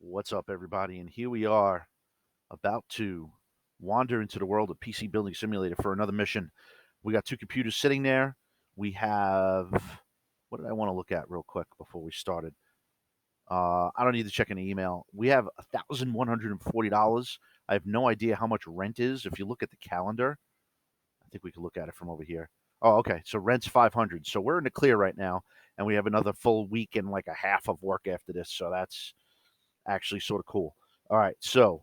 What's up, everybody? And here we are about to wander into the world of PC Building Simulator for another mission. We got two computers sitting there. We have, what did I want to look at real quick before we started? I don't need to check an email. We have $1,140. I have no idea how much rent is. If you look at the calendar, I think we can look at it from over here. Oh, okay. So rent's 500. So we're in the clear right now, and we have another full week and like a half of work after this. So that's actually sort of cool. All right, so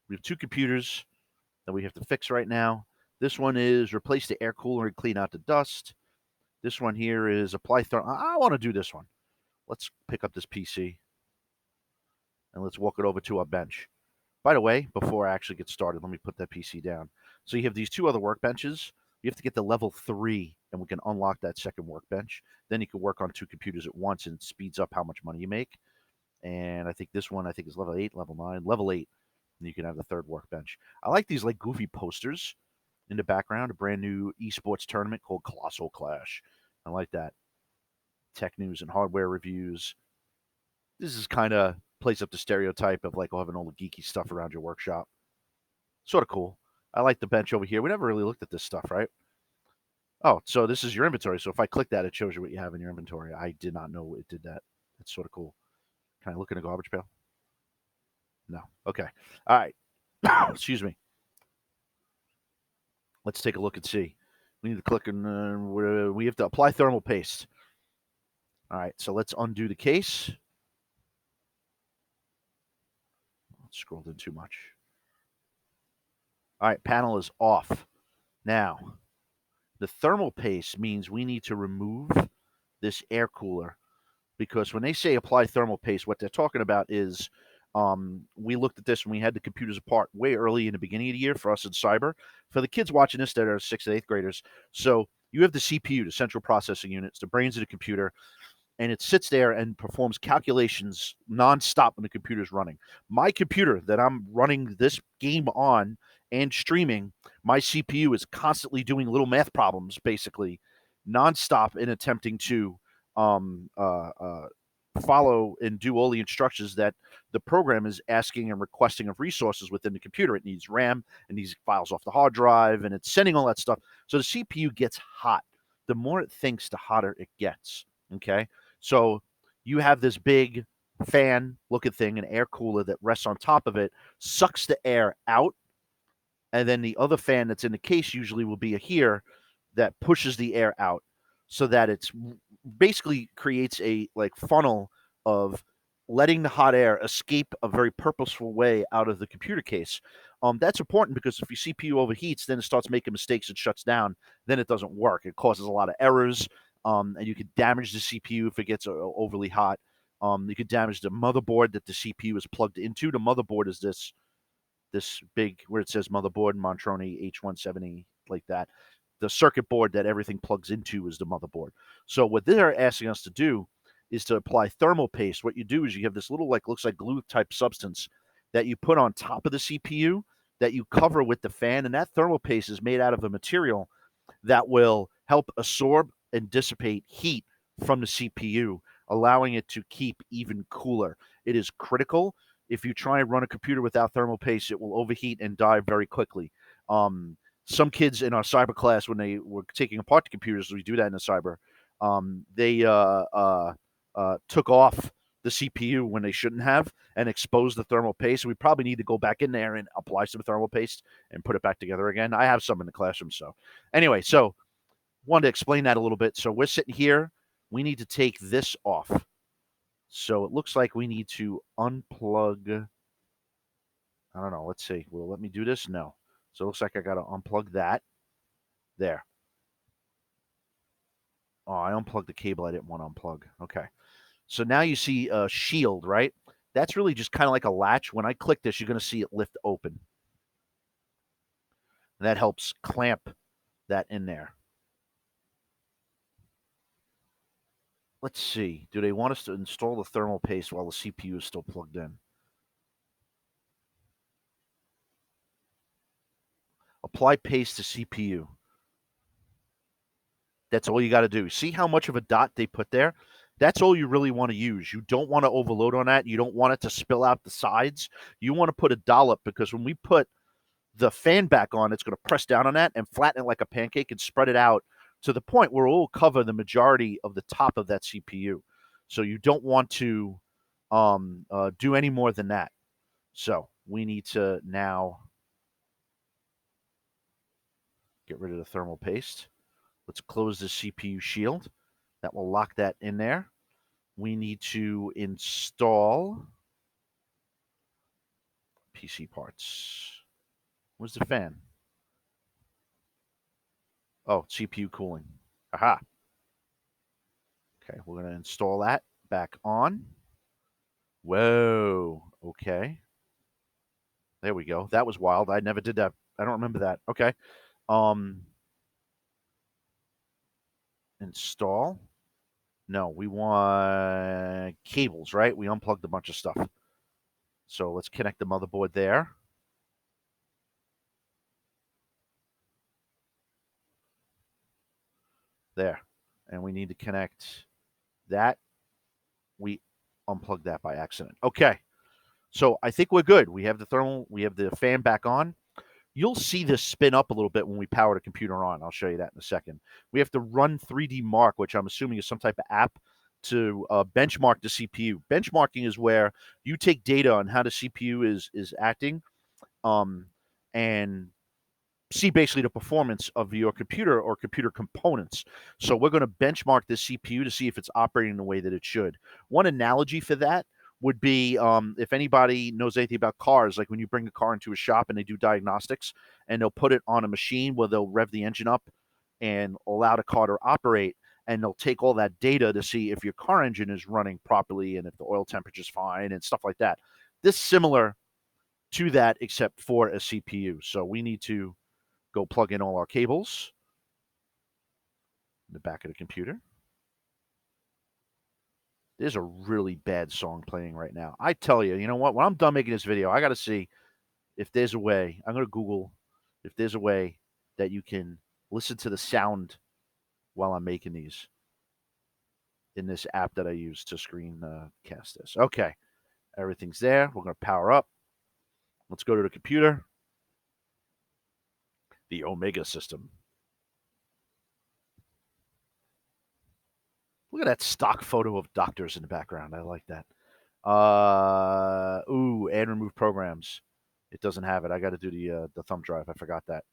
we have two computers that we have to fix right now. This one is replace the air cooler and clean out the dust. This one here is apply thermal. I want to do this one. Let's pick up this PC and let's walk it over to our bench. By the way, before I actually get started, let me put that PC down. So you have these two other workbenches. You have to get to level 3, and we can unlock that second workbench. Then you can work on two computers at once, and it speeds up how much money you make. And I think this one, is level 8, level 9, level 8. And you can have the third workbench. I like these like goofy posters in the background. A brand new esports tournament called Colossal Clash. I like that. Tech news and hardware reviews. This is kind of plays up the stereotype of like having all the geeky stuff around your workshop. Sort of cool. I like the bench over here. We never really looked at this stuff, right? Oh, so this is your inventory. So if I click that, it shows you what you have in your inventory. I did not know it did that. It's sort of cool. Can I look in a garbage pail? No. Okay. All right. Excuse me. Let's take a look and see. We need to click and we have to apply thermal paste. All right, so let's undo the case. Scrolled in too much. All right, panel is off. Now, the thermal paste means we need to remove this air cooler because when they say apply thermal paste, what they're talking about is we looked at this when we had the computers apart way early in the beginning of the year for us in cyber. For the kids watching this that are 6th and 8th graders, so you have the CPU, the central processing unit, it's the brains of the computer, and it sits there and performs calculations nonstop when the computer's running. My computer that I'm running this game on and streaming, my CPU is constantly doing little math problems, basically, nonstop in attempting to um, uh, uh, follow and do all the instructions that the program is asking and requesting of resources within the computer. It needs RAM, it needs files off the hard drive, and it's sending all that stuff. So the CPU gets hot. The more it thinks, the hotter it gets. Okay. So you have this big fan looking thing, an air cooler that rests on top of it, sucks the air out, and then the other fan that's in the case usually will be a here that pushes the air out so that it's basically creates a like funnel of letting the hot air escape a very purposeful way out of the computer case. That's important because if your CPU overheats, then it starts making mistakes and shuts down. Then it doesn't work. It causes a lot of errors, and you could damage the CPU if it gets overly hot. You could damage the motherboard that the CPU is plugged into. The motherboard is this big where it says motherboard Montroni H170 like that. The circuit board that everything plugs into is the motherboard. So what they're asking us to do is to apply thermal paste. What you do is you have this little like looks like glue type substance that you put on top of the CPU that you cover with the fan, and that thermal paste is made out of a material that will help absorb and dissipate heat from the CPU, allowing it to keep even cooler. It is critical. If you try and run a computer without thermal paste, it will overheat and die very quickly. Some kids in our cyber class, when they were taking apart the computers, we do that in the cyber, they took off the CPU when they shouldn't have and exposed the thermal paste. We probably need to go back in there and apply some thermal paste and put it back together again. I have some in the classroom. So anyway, so wanted to explain that a little bit. So we're sitting here. We need to take this off. So it looks like we need to unplug. I don't know. Let's see. Will it let me do this? No. So it looks like I got to unplug that. There. Oh, I unplugged the cable I didn't want to unplug. Okay. So now you see a shield, right? That's really just kind of like a latch. When I click this, you're going to see it lift open. And that helps clamp that in there. Let's see. Do they want us to install the thermal paste while the CPU is still plugged in? Apply paste to CPU. That's all you got to do. See how much of a dot they put there? That's all you really want to use. You don't want to overload on that. You don't want it to spill out the sides. You want to put a dollop, because when we put the fan back on, it's going to press down on that and flatten it like a pancake and spread it out to the point where it will cover the majority of the top of that CPU. So you don't want to do any more than that. So we need to now get rid of the thermal paste. Let's close the CPU shield. That will lock that in there. We need to install PC parts. Where's the fan? Oh, CPU cooling. Aha. Okay, we're going to install that back on. Whoa. Okay. There we go. That was wild. I never did that. I don't remember that. Okay. Um Install. No, we want cables, right? We unplugged a bunch of stuff. So let's connect the motherboard there. There. And we need to connect that. We unplugged that by accident. Okay. So I think we're good. We have the fan back on. You'll see this spin up a little bit when we power the computer on. I'll show you that in a second. We have to run 3D Mark, which I'm assuming is some type of app to benchmark the CPU. Benchmarking is where you take data on how the CPU is acting, um, and see basically the performance of your computer or computer components. So we're going to benchmark this CPU to see if it's operating the way that it should. One analogy for that would be, if anybody knows anything about cars, like when you bring a car into a shop and they do diagnostics and they'll put it on a machine where they'll rev the engine up and allow the car to operate, and they'll take all that data to see if your car engine is running properly and if the oil temperature is fine and stuff like that. This is similar to that, except for a CPU. So we need to go plug in all our cables in the back of the computer. There's a really bad song playing right now. I tell you, you know what? When I'm done making this video, I got to see if there's a way. I'm going to Google if there's a way that you can listen to the sound while I'm making these in this app that I use to screen cast this. Okay, everything's there. We're going to power up. Let's go to the computer. The Omega system. Look at that stock photo of doctors in the background. I like that. And remove programs. It doesn't have it. I got to do the thumb drive. I forgot that.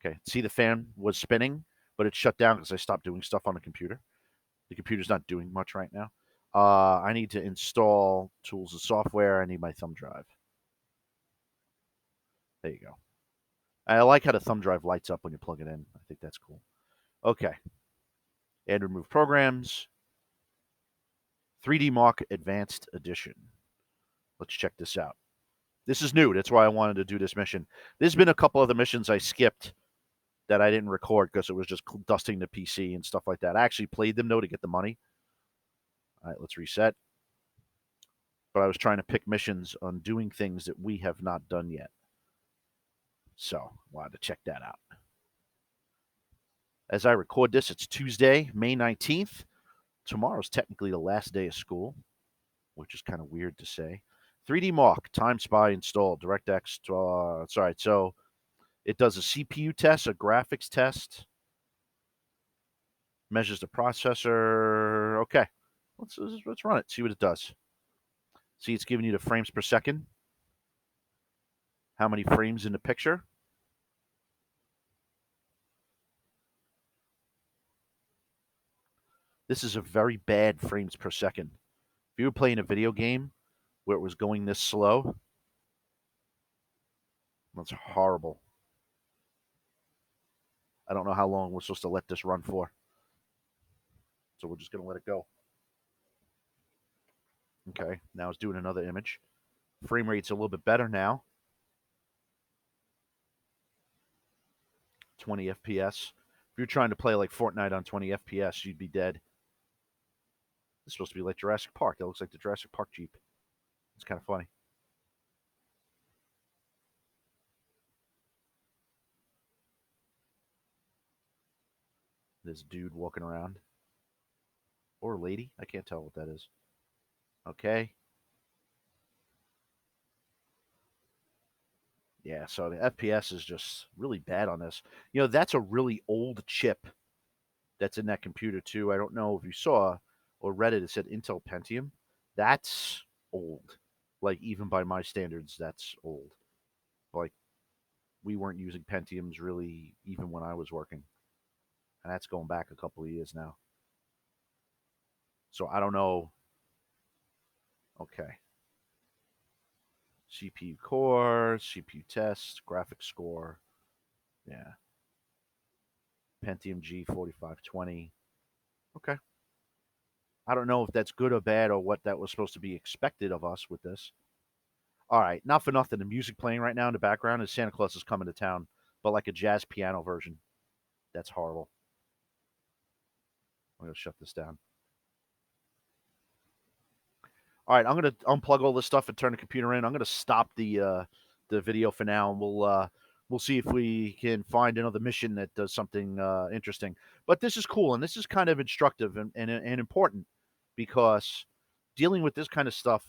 Okay. See, the fan was spinning, but it shut down because I stopped doing stuff on the computer. The computer's not doing much right now. I need to install tools and software. I need my thumb drive. There you go. I like how the thumb drive lights up when you plug it in. I think that's cool. Okay. And remove programs. 3D Mark Advanced Edition. Let's check this out. This is new. That's why I wanted to do this mission. There's been a couple other missions I skipped that I didn't record because it was just dusting the PC and stuff like that. I actually played them, though, to get the money. All right, let's reset. But I was trying to pick missions on doing things that we have not done yet. So, wanted to check that out. As I record this, it's Tuesday, May 19th. Tomorrow's technically the last day of school, which is kind of weird to say. 3D Mark, Time Spy installed, DirectX. So it does a CPU test, a graphics test, measures the processor. Okay, let's run it, see what it does. See, it's giving you the frames per second. How many frames in the picture? This is a very bad frames per second. If you were playing a video game where it was going this slow, that's horrible. I don't know how long we're supposed to let this run for. So we're just going to let it go. Okay, now it's doing another image. Frame rate's a little bit better now. 20 FPS. If you're trying to play like Fortnite on 20 FPS, you'd be dead. It's supposed to be like Jurassic Park. That looks like the Jurassic Park Jeep. It's kind of funny. This dude walking around. Or lady. I can't tell what that is. Okay. Yeah, so the FPS is just really bad on this. That's a really old chip that's in that computer too. I don't know if you saw or read it. It said Intel Pentium. That's old. Like even by my standards, that's old. Like we weren't using Pentiums really even when I was working, and that's going back a couple of years now. So I don't know. Okay, CPU core, CPU test, graphics score. Yeah, Pentium G4520. Okay. I don't know if that's good or bad or what that was supposed to be expected of us with this. All right, not for nothing. The music playing right now in the background is Santa Claus is Coming to Town, but like a jazz piano version. That's horrible. I'm going to shut this down. All right, I'm going to unplug all this stuff and turn the computer in. I'm going to stop the video for now, and we'll see if we can find another mission that does something interesting. But this is cool, and this is kind of instructive and important because dealing with this kind of stuff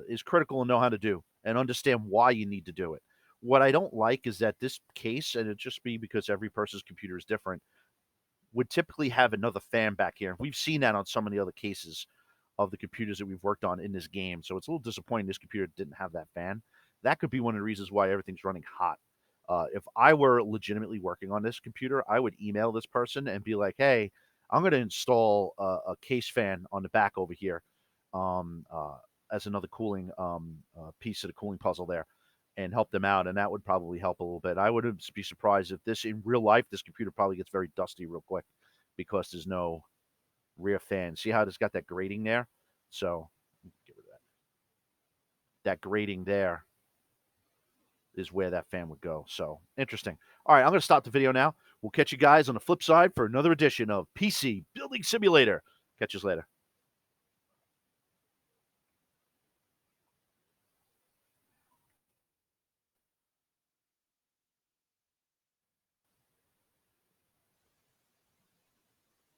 is critical and know how to do and understand why you need to do it. What I don't like is that this case, and it just be because every person's computer is different, would typically have another fan back here. We've seen that on some of the other cases of the computers that we've worked on in this game. So it's a little disappointing this computer didn't have that fan. That could be one of the reasons why everything's running hot. If I were legitimately working on this computer, I would email this person and be like, "Hey, I'm going to install a case fan on the back over here um, uh, as another cooling piece of the cooling puzzle there, and help them out." And that would probably help a little bit. I wouldn't be surprised if this in real life, this computer probably gets very dusty real quick because there's no rear fan. See how it's got that grating there? So get rid of that. That grating there is where that fan would go. So interesting. All right, I'm going to stop the video now. We'll catch you guys on the flip side for another edition of PC Building Simulator. Catch you later.